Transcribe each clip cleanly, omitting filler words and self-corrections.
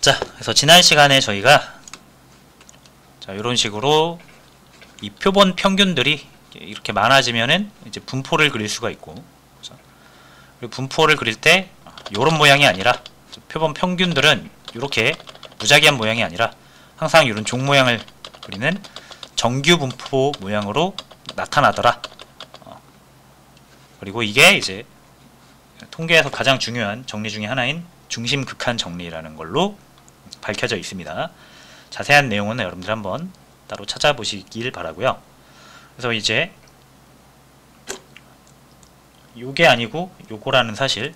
자, 그래서 지난 시간에 저희가 자, 이런 식으로 이 표본 평균들이 이렇게 많아지면은 이제 분포를 그릴 수가 있고, 그렇죠? 그리고 분포를 그릴 때 이런 모양이 아니라 표본 평균들은 이렇게 무작위한 모양이 아니라 항상 이런 종 모양을 그리는 정규 분포 모양으로 나타나더라. 그리고 이게 이제 통계에서 가장 중요한 정리 중에 하나인 중심 극한 정리라는 걸로 밝혀져 있습니다. 자세한 내용은 여러분들 한번 따로 찾아보시길 바라고요. 그래서 이제 요게 아니고 요거라는 사실.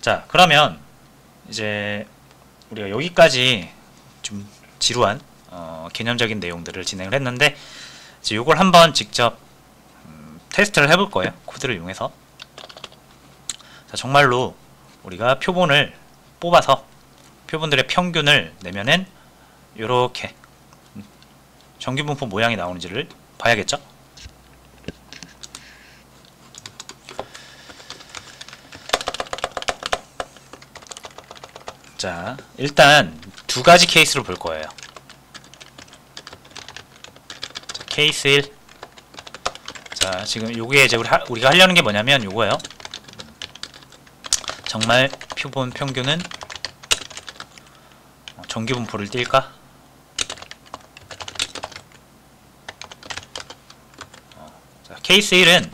자, 그러면 이제 우리가 여기까지 좀 지루한 개념적인 내용들을 진행을 했는데, 이제 요걸 한번 직접 테스트를 해볼 거예요. 코드를 이용해서. 자, 정말로 우리가 표본을 뽑아서 표본들의 평균을 내면은 요렇게 정규분포 모양이 나오는지를 봐야겠죠? 자, 일단 두 가지 케이스로 볼 거예요. 자, 케이스 1. 자, 지금 요게 이제 우리가 하려는 게 뭐냐면 요거예요. 정말 표본 평균은 정규 분포를 띨까? 자, 케이스 1은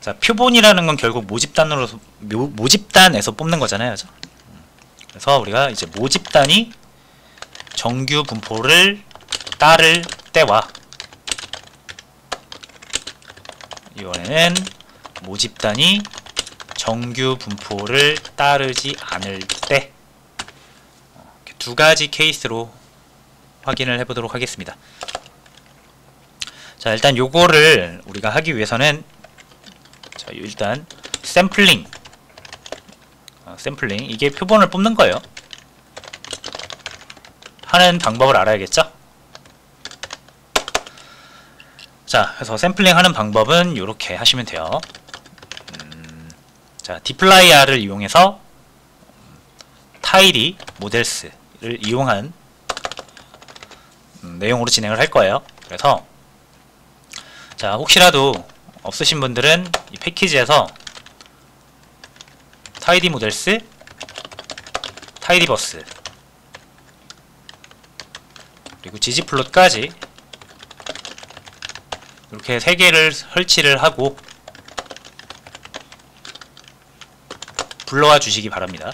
자, 표본이라는 건 결국 모집단에서 뽑는 거잖아요. 그죠? 그래서 우리가 이제 모집단이 정규 분포를 따를 때와, 이번에는 모집단이 정규 분포를 따르지 않을 때, 이렇게 두 가지 케이스로 확인을 해보도록 하겠습니다. 자, 일단 요거를 우리가 하기 위해서는 자, 일단 샘플링, 이게 표본을 뽑는 거예요. 하는 방법을 알아야겠죠? 자, 그래서 샘플링 하는 방법은 이렇게 하시면 돼요. 자, dplyr을 이용해서 tidy models를 이용한 내용으로 진행을 할 거예요. 그래서 자, 혹시라도 없으신 분들은 이 패키지에서 tidy models, tidyverse 그리고 ggplot까지 이렇게 세 개를 설치를 하고 불러와 주시기 바랍니다.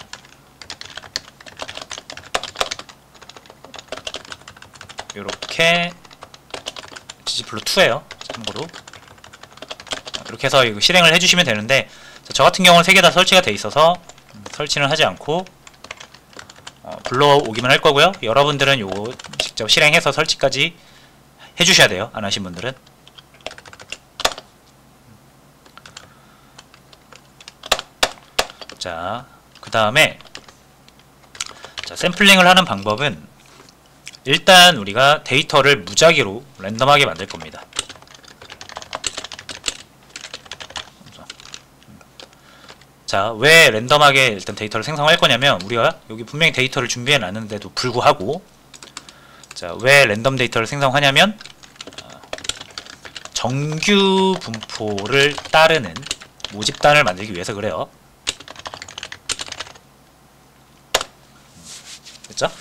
이렇게 ggplot2예요. 참고로 이렇게 해서 이거 실행을 해주시면 되는데, 저 같은 경우는 세 개 다 설치가 돼 있어서 설치는 하지 않고 불러오기만 할 거고요. 여러분들은 요거 직접 실행해서 설치까지 해주셔야 돼요. 안 하신 분들은. 자, 그 다음에 샘플링을 하는 방법은 일단 우리가 데이터를 무작위로 랜덤하게 만들 겁니다. 자, 왜 랜덤하게 일단 데이터를 생성할 거냐면, 우리가 여기 분명히 데이터를 준비해 놨는데도 불구하고, 자, 왜 랜덤 데이터를 생성하냐면 정규 분포를 따르는 모집단을 만들기 위해서 그래요. 됐죠?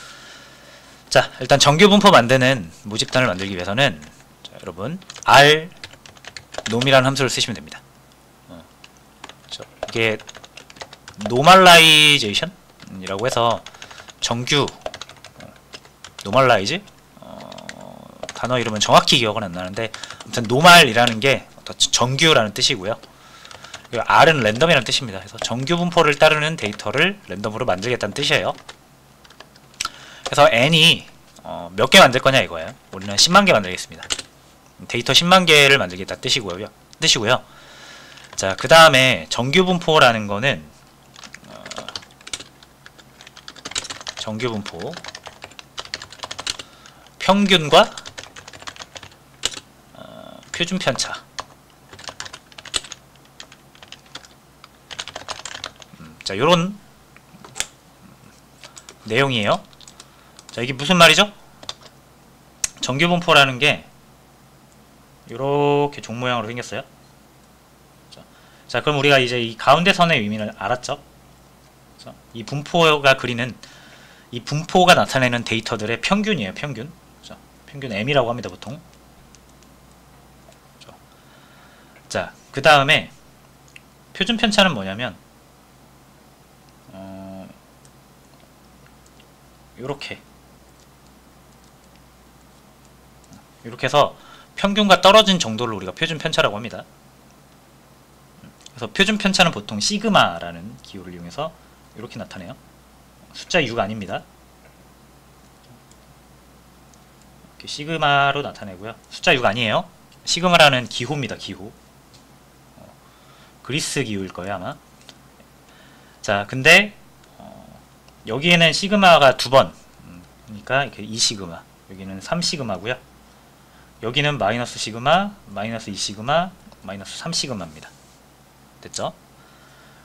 자, 일단 정규 분포 만드는 모집단을 만들기 위해서는 자, 여러분 r 놈이라는 함수를 쓰시면 됩니다. 이게 normalization 이라고 해서 정규 normalize 단어 이름은 정확히 기억은 안 나는데, 아무튼 normal이라는 게 정규라는 뜻이고요. 그리고 r은 랜덤이라는 뜻입니다. 그래서 정규 분포를 따르는 데이터를 랜덤으로 만들겠다는 뜻이에요. 그래서 n이 몇 개 만들 거냐 이거예요. 우리는 10만 개 만들겠습니다. 데이터 10만 개를 만들겠다 뜻이고요. 자, 그 다음에 정규 분포라는 거는 정규 분포 평균과 표준 편차. 자, 요런 내용이에요. 자, 이게 무슨 말이죠? 정규분포라는 게 이렇게 종 모양으로 생겼어요. 자, 그럼 우리가 이제 이 가운데 선의 의미를 알았죠? 이 분포가 그리는, 이 분포가 나타내는 데이터들의 평균이에요. 평균. 평균 M이라고 합니다, 보통. 자, 그 다음에 표준 편차는 뭐냐면 요렇게 해서 평균과 떨어진 정도를 우리가 표준 편차라고 합니다. 그래서 표준 편차는 보통 시그마라는 기호를 이용해서 이렇게 나타내요. 숫자 6 아닙니다. 이렇게 시그마로 나타내고요. 숫자 6 아니에요. 시그마라는 기호입니다. 기호. 그리스 기호일 거예요, 아마. 자, 근데 여기에는 시그마가 2번. 그러니까 이렇게 2시그마. 여기는 3시그마고요. 여기는 마이너스 시그마, 마이너스 2시그마, 마이너스 3시그마입니다. 됐죠?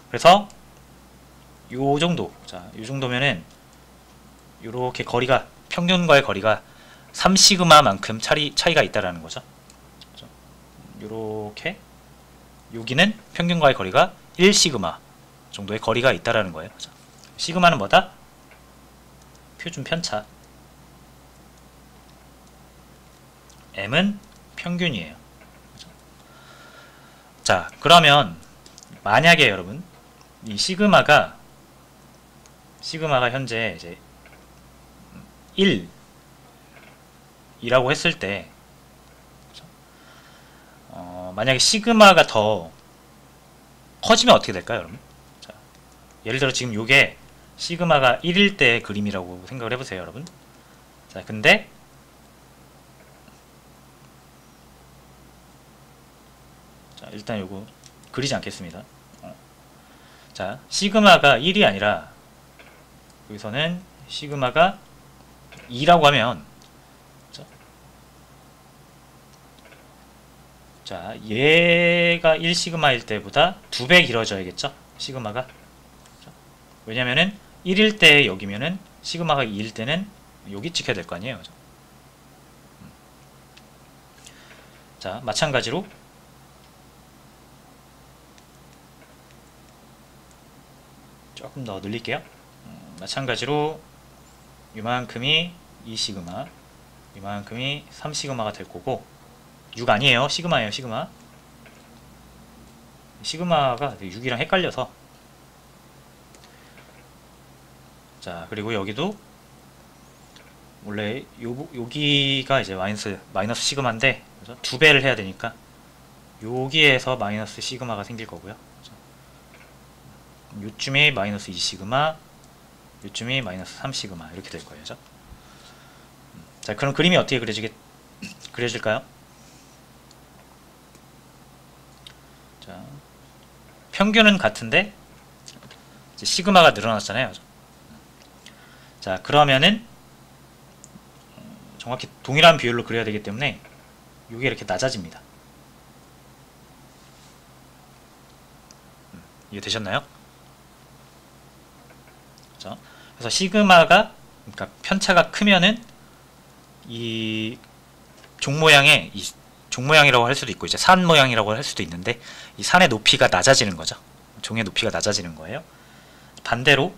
그래서 요 정도. 자, 요 정도면은 요렇게 거리가, 평균과의 거리가 3시그마만큼 차이가 있다라는 거죠. 요렇게 여기는 평균과의 거리가 1시그마 정도의 거리가 있다라는 거예요. 시그마는 뭐다? 표준 편차. M은 평균이에요. 자, 그러면 만약에 여러분 이 시그마가 현재 이제 1이라고 했을 때 만약에 시그마가 더 커지면 어떻게 될까요, 여러분? 자, 예를 들어 지금 요게 시그마가 1일 때 그림이라고 생각을 해보세요, 여러분. 자, 근데 자, 일단 요거 그리지 않겠습니다. 자, 시그마가 1이 아니라 여기서는 시그마가 2라고 하면, 자, 얘가 1시그마일 때보다 2배 길어져야겠죠? 시그마가. 왜냐면은 1일 때 여기면은 시그마가 2일 때는 여기 찍혀야 될 거 아니에요. 그죠? 자, 마찬가지로 조금 더 늘릴게요. 마찬가지로 이만큼이 2시그마, 이만큼이 3시그마가 될 거고, 6 아니에요. 시그마예요. 시그마. 시그마가 6이랑 헷갈려서. 자, 그리고 여기도 원래 여기가 이제 마이너스 시그마인데, 그래서 2배를 해야 되니까 여기에서 마이너스 시그마가 생길 거고요. 요쯤이 마이너스 2시그마, 요쯤이 마이너스 3시그마 이렇게 될 거예요. 그죠? 자, 그럼 그림이 어떻게 그려질까요? 자, 평균은 같은데 이제 시그마가 늘어났잖아요. 그죠? 자, 그러면은 정확히 동일한 비율로 그려야 되기 때문에 이게 이렇게 낮아집니다. 이해되셨나요? 그렇죠? 그래서 시그마가, 그러니까 편차가 크면은 이 종 모양이라고 할 수도 있고 이제 산 모양이라고 할 수도 있는데, 이 산의 높이가 낮아지는 거죠. 종의 높이가 낮아지는 거예요. 반대로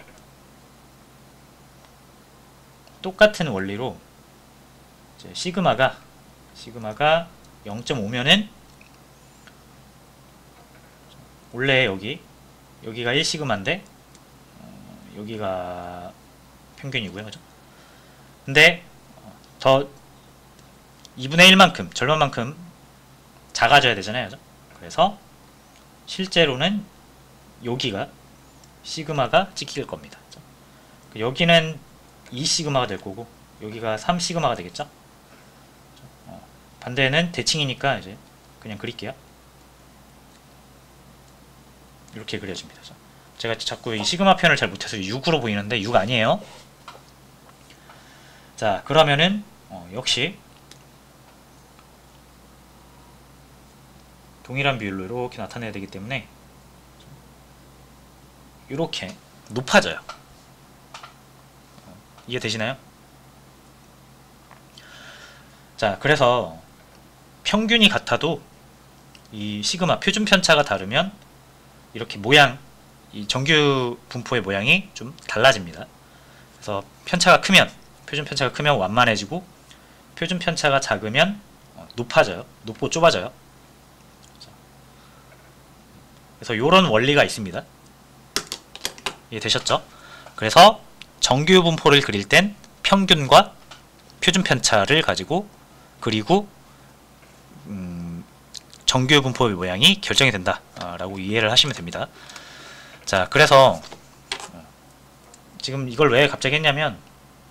똑같은 원리로 이제 시그마가 0.5면은 원래 여기가 1시그마인데 여기가 평균이고요. 그죠? 근데 더 2분의 1만큼, 절반만큼 작아져야 되잖아요. 그죠? 그래서 실제로는 여기가 시그마가 찍힐 겁니다. 그죠? 여기는 2시그마가 될 거고 여기가 3시그마가 되겠죠? 반대는 대칭이니까 이제 그냥 그릴게요. 이렇게 그려집니다. 제가 자꾸 이 시그마 표현을 잘 못해서 6으로 보이는데 6 아니에요. 자, 그러면은 역시 동일한 비율로 이렇게 나타내야 되기 때문에 이렇게 높아져요. 이해되시나요? 자, 그래서 평균이 같아도 이 시그마 표준 편차가 다르면 이렇게 모양, 이 정규 분포의 모양이 좀 달라집니다. 그래서 편차가 크면, 표준 편차가 크면 완만해지고, 표준 편차가 작으면 높아져요. 높고 좁아져요. 그래서 이런 원리가 있습니다. 이해되셨죠? 그래서 정규 분포를 그릴 땐 평균과 표준 편차를 가지고 그리고 정규 분포의 모양이 결정이 된다 라고 이해를 하시면 됩니다. 자, 그래서 지금 이걸 왜 갑자기 했냐면,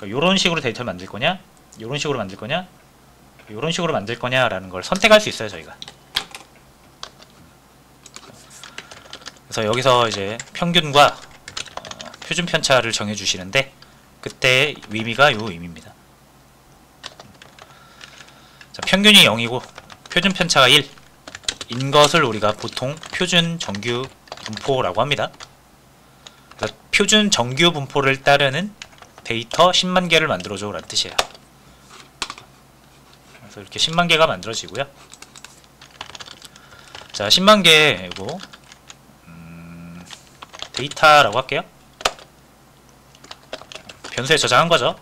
이런 식으로 데이터를 만들 거냐, 이런 식으로 만들 거냐, 이런 식으로 만들 거냐 라는 걸 선택할 수 있어요, 저희가. 그래서 여기서 이제 평균과 표준 편차를 정해 주시는데, 그때 의미가 요 의미입니다. 자, 평균이 0이고 표준 편차가 1인 것을 우리가 보통 표준 정규 분포라고 합니다. 그래서 표준 정규 분포를 따르는 데이터 10만 개를 만들어줘 라는 뜻이에요. 그래서 이렇게 10만 개가 만들어지고요. 자, 10만 개고 데이터라고 할게요. 변수에 저장한 거죠.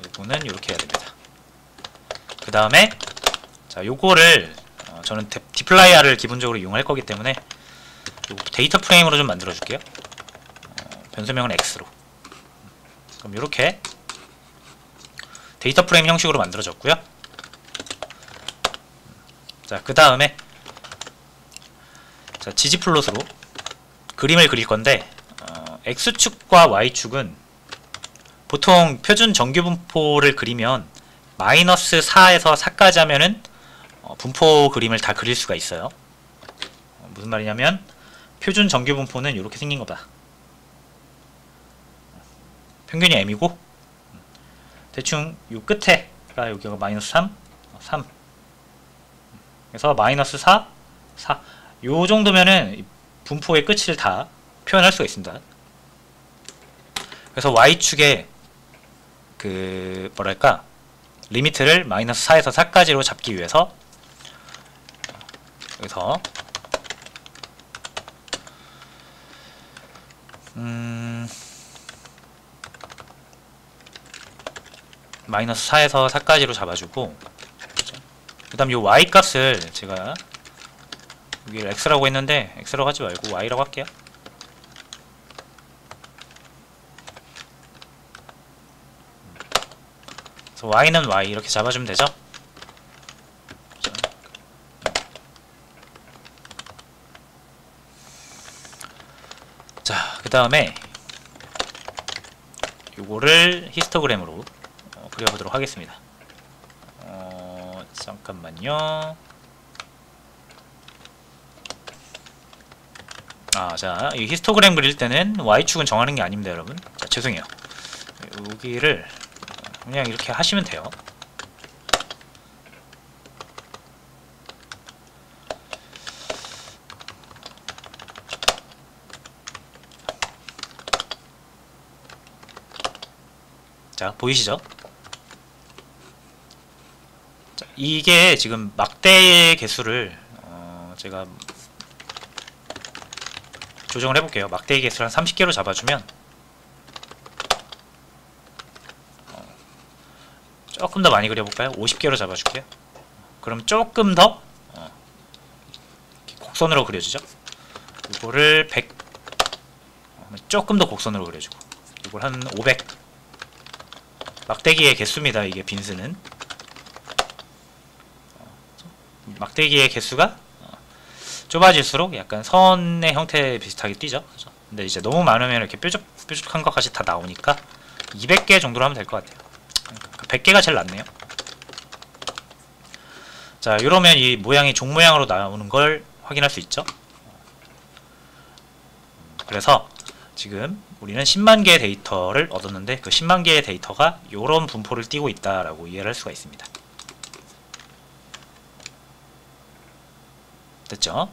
이거는 이렇게 해야 됩니다. 그 다음에 자, 요거를 저는 디플라이어를 기본적으로 이용할 거기 때문에 데이터 프레임으로 좀 만들어 줄게요. 변수명은 x로. 그럼 이렇게 데이터 프레임 형식으로 만들어졌고요. 자, 그 다음에 자, 지지플롯으로 그림을 그릴 건데, x축과 y축은 보통 표준 정규 분포를 그리면 마이너스 4에서 4까지 하면은 분포 그림을 다 그릴 수가 있어요. 무슨 말이냐면 표준 정규 분포는 이렇게 생긴 거다. 평균이 m이고 대충 요 끝에가 여기가 마이너스 3, 3. 그래서 마이너스 4, 4. 요 정도면은 분포의 끝을 다 표현할 수가 있습니다. 그래서 y축에 그 뭐랄까 리미트를 마이너스 4에서 4까지로 잡기 위해서 여기서 마이너스 4에서 4까지로 잡아주고, 그 다음 요 y값을 제가 여기를 x라고 했는데 x라고 하지 말고 y라고 할게요. 그래서 y는 y 이렇게 잡아주면 되죠. 자, 그 다음에 요거를 히스토그램으로 그려보도록 하겠습니다. 잠깐만요. 자, 이 히스토그램 그릴 때는 y축은 정하는 게 아닙니다, 여러분. 자, 죄송해요. 여기를 그냥 이렇게 하시면 돼요. 자, 보이시죠? 자, 이게 지금 막대의 개수를 제가 조정을 해볼게요. 막대의 개수를 한 30개로 잡아주면 조금 더 많이 그려볼까요? 50개로 잡아줄게요. 그럼 조금 더 곡선으로 그려주죠. 이거를 100, 조금 더 곡선으로 그려주고, 이걸 한 500. 막대기의 개수입니다. 이게 빈스는 막대기의 개수가 좁아질수록 약간 선의 형태 비슷하게 띄죠. 그죠? 근데 이제 너무 많으면 이렇게 뾰족한 것까지 다 나오니까 200개 정도로 하면 될 것 같아요. 100개가 제일 낫네요. 자, 이러면 이 모양이 종 모양으로 나오는 걸 확인할 수 있죠. 그래서 지금 우리는 10만 개의 데이터를 얻었는데, 그 10만 개의 데이터가 이런 분포를 띠고 있다라고 이해를 할 수가 있습니다. 됐죠?